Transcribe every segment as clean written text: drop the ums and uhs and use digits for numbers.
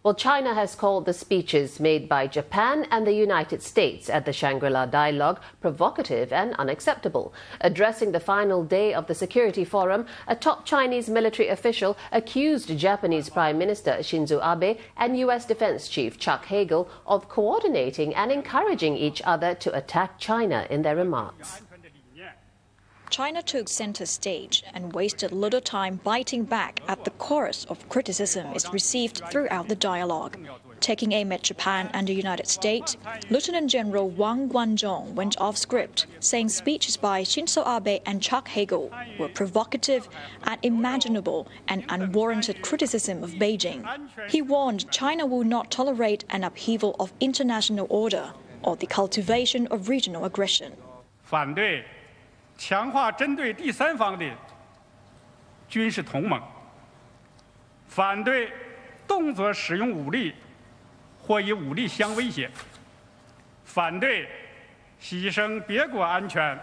Well, China has called the speeches made by Japan and the United States at the Shangri-La Dialogue provocative and unacceptable. Addressing the final day of the Security Forum, a top Chinese military official accused Japanese Prime Minister Shinzo Abe and U.S. Defense Chief Chuck Hagel of coordinating and encouraging each other to attack China in their remarks. China took center stage and wasted little time biting back at the chorus of criticism it received throughout the dialogue. Taking aim at Japan and the United States, Lieutenant General Wang Guanzhong went off script, saying speeches by Shinzo Abe and Chuck Hagel were provocative, unimaginable and unwarranted criticism of Beijing. He warned China will not tolerate an upheaval of international order or the cultivation of regional aggression. 强化针对第三方的军事同盟，反对动作使用武力或以武力相威胁，反对牺牲别国安全，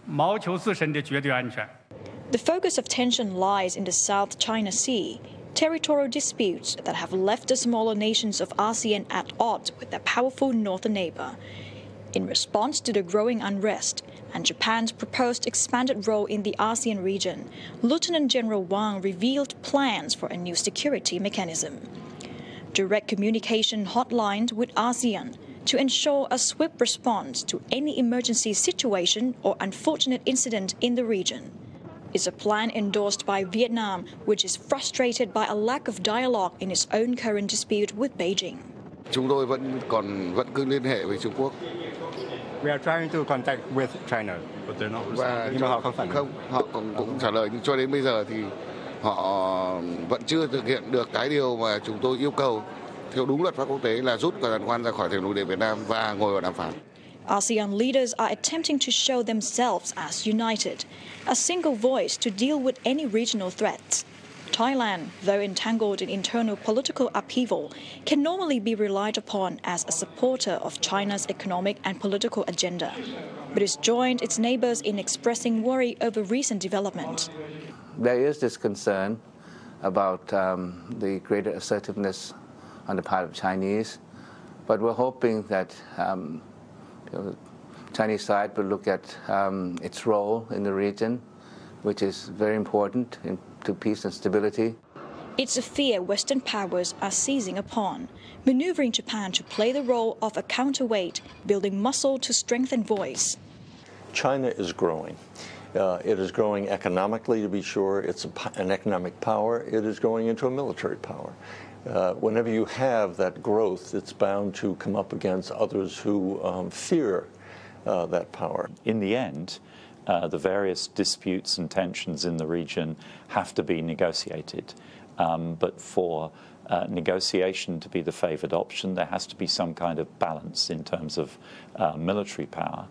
谋求自身的绝对安全。 The focus of tension lies in the South China Sea, territorial disputes that have left the smaller nations of ASEAN at odds with their powerful northern neighbor. In response to the growing unrest and Japan's proposed expanded role in the ASEAN region, Lieutenant General Wang revealed plans for a new security mechanism. Direct communication hotlines with ASEAN to ensure a swift response to any emergency situation or unfortunate incident in the region. It's a plan endorsed by Vietnam, which is frustrated by a lack of dialogue in its own current dispute with Beijing. Chúng tôi vẫn cứ liên hệ với Trung Quốc. We are trying to contact with China, but they're not responding. Nhưng mà họ không phản hồi. Họ cũng trả lời, nhưng cho đến bây giờ thì họ vẫn chưa thực hiện được cái điều mà chúng tôi yêu cầu theo đúng luật pháp quốc tế là rút các quan ra khỏi thềm lục địa Việt Nam và ngồi vào đàm phán. ASEAN leaders are attempting to show themselves as united, a single voice to deal with any regional threats. Thailand, though entangled in internal political upheaval, can normally be relied upon as a supporter of China's economic and political agenda, but it's joined its neighbors in expressing worry over recent development. There is this concern about the greater assertiveness on the part of Chinese, but we're hoping that the Chinese side will look at its role in the region, which is very important to peace and stability. It's a fear Western powers are seizing upon, maneuvering Japan to play the role of a counterweight, building muscle to strengthen voice. China is growing. It is growing economically, to be sure. It's an economic power. It is growing into a military power. Whenever you have that growth, it's bound to come up against others who fear that power. In the end, the various disputes and tensions in the region have to be negotiated. But for negotiation to be the favoured option, there has to be some kind of balance in terms of military power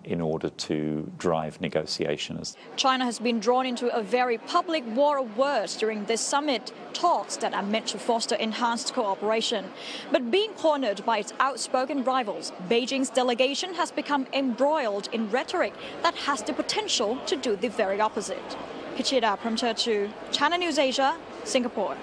in order to drive negotiations. China has been drawn into a very public war of words during this summit, talks that are meant to foster enhanced cooperation. But being cornered by its outspoken rivals, Beijing's delegation has become embroiled in rhetoric that has the potential to do the very opposite. Pichida Promterchu, China News Asia, Singapore.